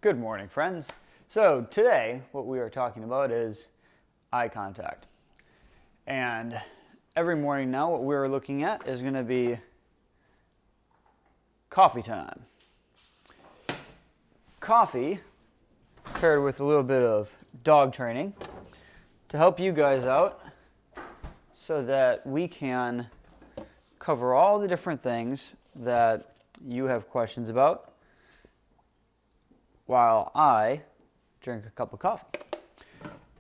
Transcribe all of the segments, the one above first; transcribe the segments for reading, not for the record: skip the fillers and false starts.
Good morning, friends. So today, what we are talking about is eye contact. And every morning now, what we're looking at is going to be coffee time. Coffee, paired with a little bit of dog training, to help you guys out so that we can cover all the different things that you have questions about while I drink a cup of coffee.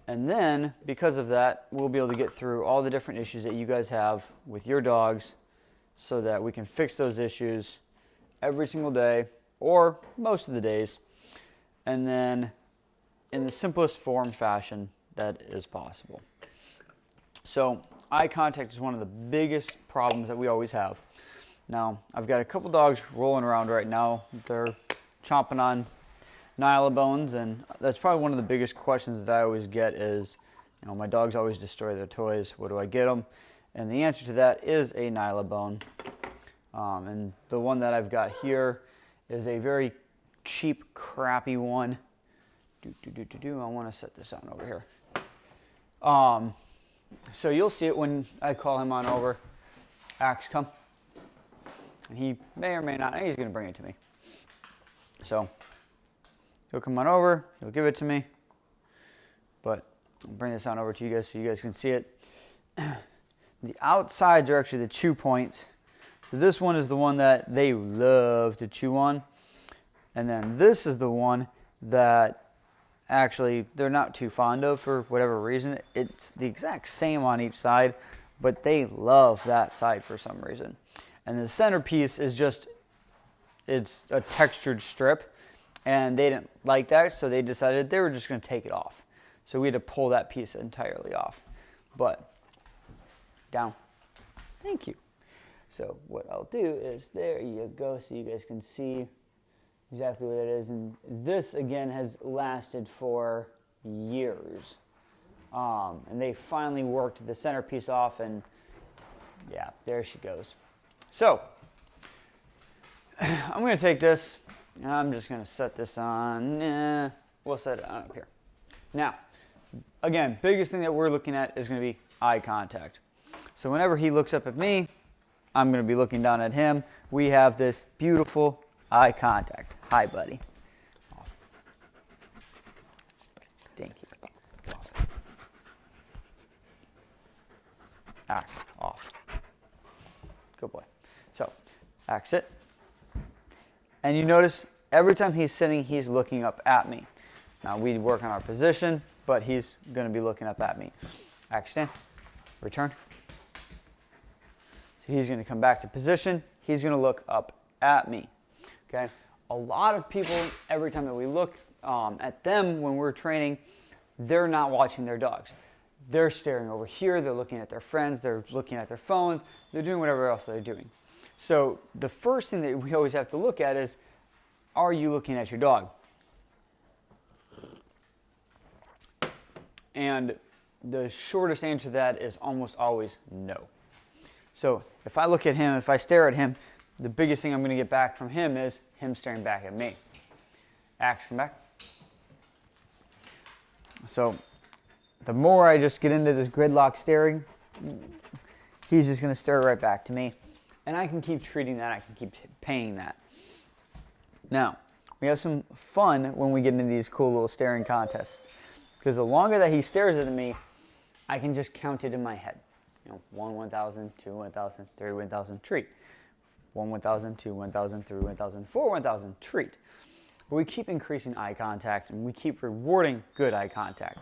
And then, because of that, we'll be able to get through all the different issues that you guys have with your dogs so that we can fix those issues every single day or most of the days, and then in the simplest form fashion that is possible. So eye contact is one of the biggest problems that we always have. Now, I've got a couple dogs rolling around right now. They're chomping on Nyla bones, and that's probably one of the biggest questions that I always get is, my dogs always destroy their toys. What do I get them? And the answer to that is a Nyla bone. And the one that I've got here is a very cheap, crappy one. I want to set this on over here. So you'll see it when I call him on over. Axe, come. And he may or may not, he's going to bring it to me. So he'll come on over, he'll give it to me. But I'll bring this on over to you guys so you guys can see it. The outsides are actually the chew points. So this one is the one that they love to chew on. And then this is the one that actually they're not too fond of for whatever reason. It's the exact same on each side, but they love that side for some reason. And the centerpiece is just, it's a textured strip, and they didn't like that, so they decided they were just going to take it off. So we had to pull that piece entirely off. But down. Thank you. So what I'll do is, there you go, so you guys can see exactly what it is. And this, again, has lasted for years. And they finally worked the centerpiece off, and yeah, there she goes. So I'm going to take this, and I'm just going to set this on. We'll set it on up here. Now, again, biggest thing that we're looking at is going to be eye contact. So whenever he looks up at me, I'm going to be looking down at him. We have this beautiful eye contact. Hi, buddy. Off. Thank you. Off. Axe. Off. Good boy. So, axe it. And you notice every time he's sitting, he's looking up at me. Now, we work on our position, but he's going to be looking up at me. Axe stand. Return. So he's going to come back to position. He's going to look up at me. Okay? A lot of people, every time that we look at them when we're training, they're not watching their dogs. They're staring over here. They're looking at their friends. They're looking at their phones. They're doing whatever else they're doing. So the first thing that we always have to look at is, are you looking at your dog? And the shortest answer to that is almost always no. So if I look at him, if I stare at him, the biggest thing I'm going to get back from him is him staring back at me. Axe, come back. So the more I just get into this gridlock staring, he's just going to stare right back to me. And I can keep treating that. I can keep paying that. Now, we have some fun when we get into these cool little staring contests. Because the longer that he stares at me, I can just count it in my head. 1, 1,000, 2, 1,000, 3, 1,000, treat. 1, 1,000, 2, 1,000, 3, 1,000, 4, 1,000, treat. But we keep increasing eye contact, and we keep rewarding good eye contact.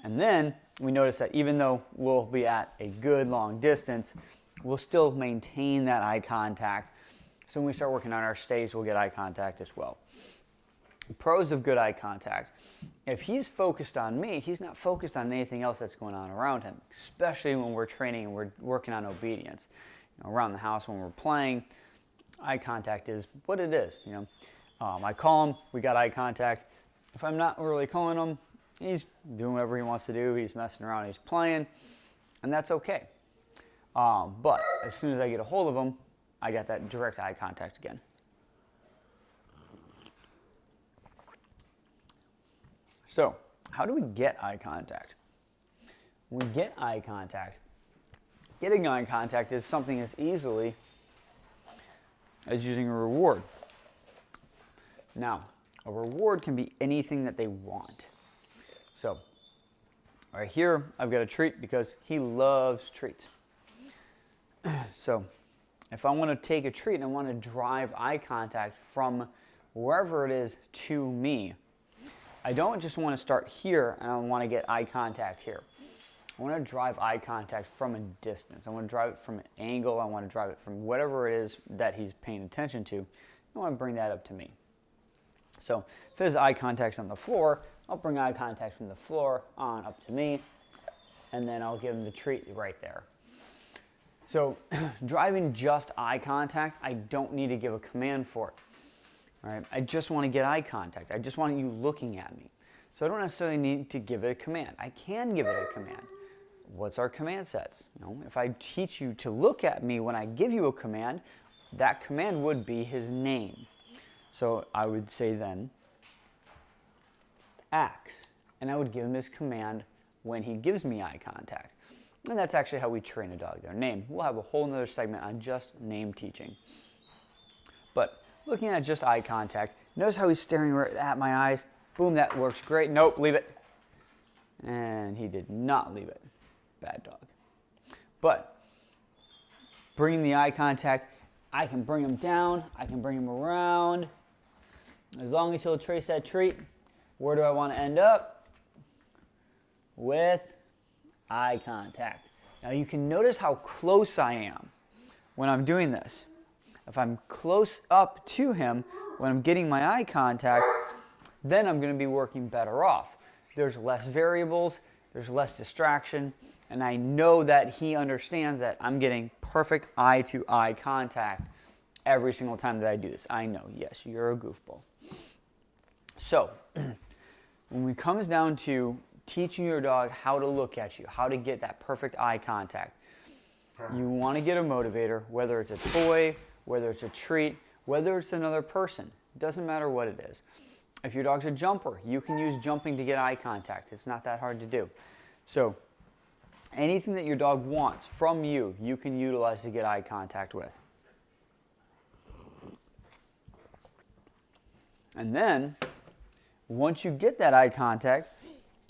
And then we notice that even though we'll be at a good long distance, we'll still maintain that eye contact. So when we start working on our stays, we'll get eye contact as well. Pros of good eye contact. If he's focused on me, he's not focused on anything else that's going on around him, especially when we're training and we're working on obedience. Around the house when we're playing, eye contact is what it is. I call him, we got eye contact. If I'm not really calling him, he's doing whatever he wants to do. He's messing around, he's playing, and that's okay. But as soon as I get a hold of him, I got that direct eye contact again. So, how do we get eye contact? When we get eye contact, getting eye contact is something as easily as using a reward. Now, a reward can be anything that they want. So, right here, I've got a treat because he loves treats. So, if I want to take a treat and I want to drive eye contact from wherever it is to me, I don't just want to start here and I want to get eye contact here. I want to drive eye contact from a distance. I want to drive it from an angle. I want to drive it from whatever it is that he's paying attention to. I want to bring that up to me. So if his eye contact's on the floor, I'll bring eye contact from the floor on up to me, and then I'll give him the treat right there. So driving just eye contact, I don't need to give a command for it. All right? I just want to get eye contact. I just want you looking at me. So I don't necessarily need to give it a command. I can give it a command. What's our command sets? You know, if I teach you to look at me when I give you a command, that command would be his name. So I would say then, ax, and I would give him his command when he gives me eye contact. And that's actually how we train a dog, their name. We'll have a whole nother segment on just name teaching. But looking at just eye contact, notice how he's staring right at my eyes. Boom, that works great. Nope, leave it. And he did not leave it. Bad dog. But bringing the eye contact, I can bring him down, I can bring him around. As long as he'll trace that treat, where do I want to end up? With eye contact. Now you can notice how close I am when I'm doing this. If I'm close up to him when I'm getting my eye contact, then I'm going to be working better off. There's less variables, there's less distraction, and I know that he understands that I'm getting perfect eye-to-eye contact every single time that I do this. I know, yes, you're a goofball. So, when it comes down to teaching your dog how to look at you, how to get that perfect eye contact, you want to get a motivator, whether it's a toy, whether it's a treat, whether it's another person. It doesn't matter what it is. If your dog's a jumper, you can use jumping to get eye contact. It's not that hard to do. So, anything that your dog wants from you, you can utilize to get eye contact with. And then, once you get that eye contact,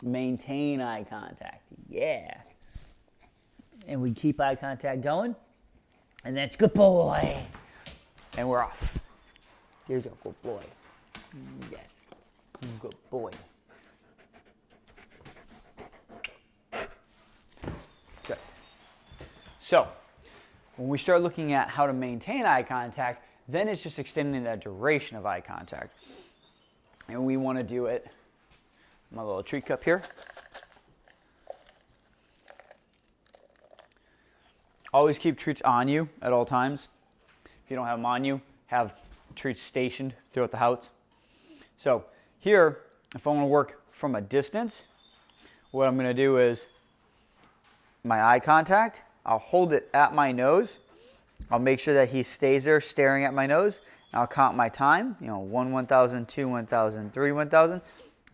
maintain eye contact. Yeah. And we keep eye contact going. And that's good boy. And we're off. Here's a good boy. Yes. Good boy. Good. So, when we start looking at how to maintain eye contact, then it's just extending that duration of eye contact. And we want to do it, my little treat cup here. Always keep treats on you at all times. If you don't have them on you, have treats stationed throughout the house. So here, if I want to work from a distance, what I'm going to do is my eye contact, I'll hold it at my nose. I'll make sure that he stays there staring at my nose. And I'll count my time, 1, 1,000, 2, 1,000, 3, 1,000.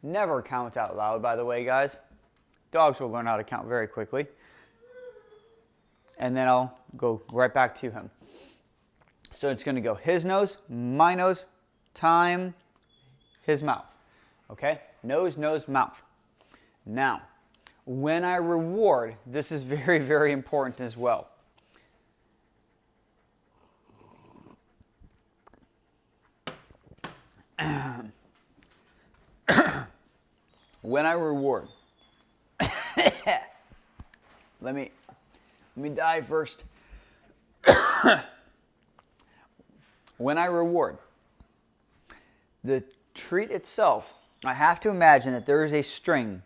Never count out loud, by the way, guys. Dogs will learn how to count very quickly. And then I'll go right back to him. So it's going to go his nose, my nose, time, his mouth. Okay? Nose, nose, mouth. Now, when I reward, this is very, very important as well. When I reward, let me die first. When I reward, the treat itself, I have to imagine that there is a string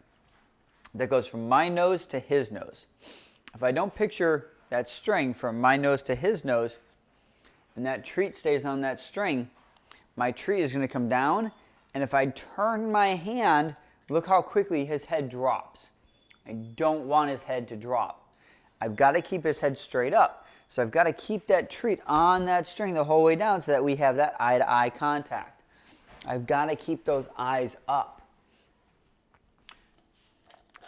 that goes from my nose to his nose. If I don't picture that string from my nose to his nose, and that treat stays on that string, my treat is going to come down, and if I turn my hand, look how quickly his head drops. I don't want his head to drop. I've got to keep his head straight up. So I've got to keep that treat on that string the whole way down so that we have that eye-to-eye contact. I've got to keep those eyes up.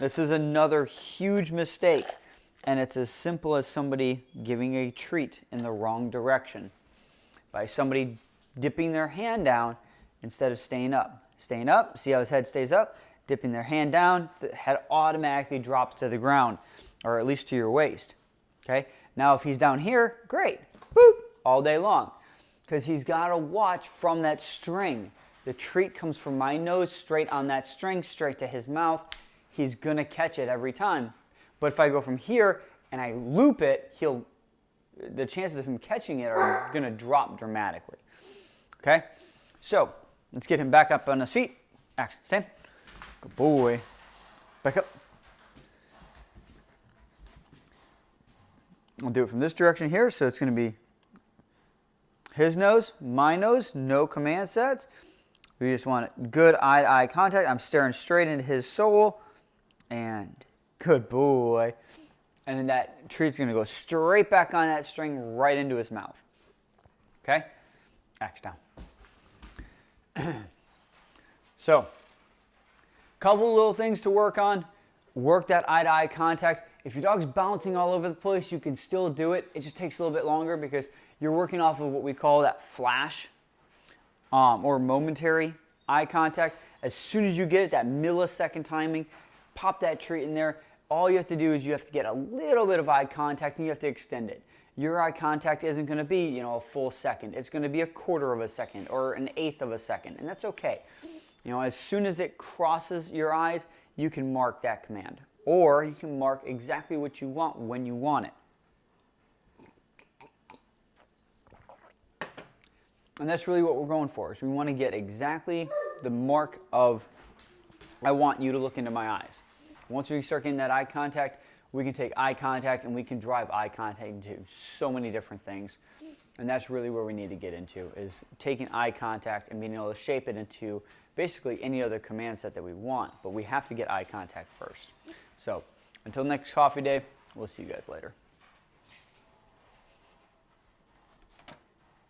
This is another huge mistake, and it's as simple as somebody giving a treat in the wrong direction. By somebody dipping their hand down instead of staying up. Staying up, see how his head stays up? Dipping their hand down, the head automatically drops to the ground, or at least to your waist. Okay? Now if he's down here, great. Boop! All day long. Because he's got to watch from that string. The treat comes from my nose straight on that string, straight to his mouth. He's going to catch it every time. But if I go from here and I loop it, the chances of him catching it are going to drop dramatically. Okay? So, let's get him back up on his feet. Action, stand. Good boy. Back up. We'll do it from this direction here, so it's going to be his nose, my nose, no command sets. We just want good eye-to-eye contact. I'm staring straight into his soul, and good boy. And then that treat's going to go straight back on that string, right into his mouth. Okay? Axe down. So, couple little things to work on. Work that eye-to-eye contact. If your dog's bouncing all over the place, you can still do it. It just takes a little bit longer because you're working off of what we call that flash or momentary eye contact. As soon as you get it, that millisecond timing, pop that treat in there. All you have to do is you have to get a little bit of eye contact and you have to extend it. Your eye contact isn't going to be, a full second. It's going to be a quarter of a second or an eighth of a second, and that's okay. As soon as it crosses your eyes, you can mark that command. Or you can mark exactly what you want when you want it. And that's really what we're going for, is we want to get exactly the mark of, I want you to look into my eyes. Once we start getting that eye contact, we can take eye contact and we can drive eye contact into so many different things. And that's really where we need to get into, is taking eye contact and being able to shape it into basically any other command set that we want. But we have to get eye contact first. So until next coffee day, we'll see you guys later.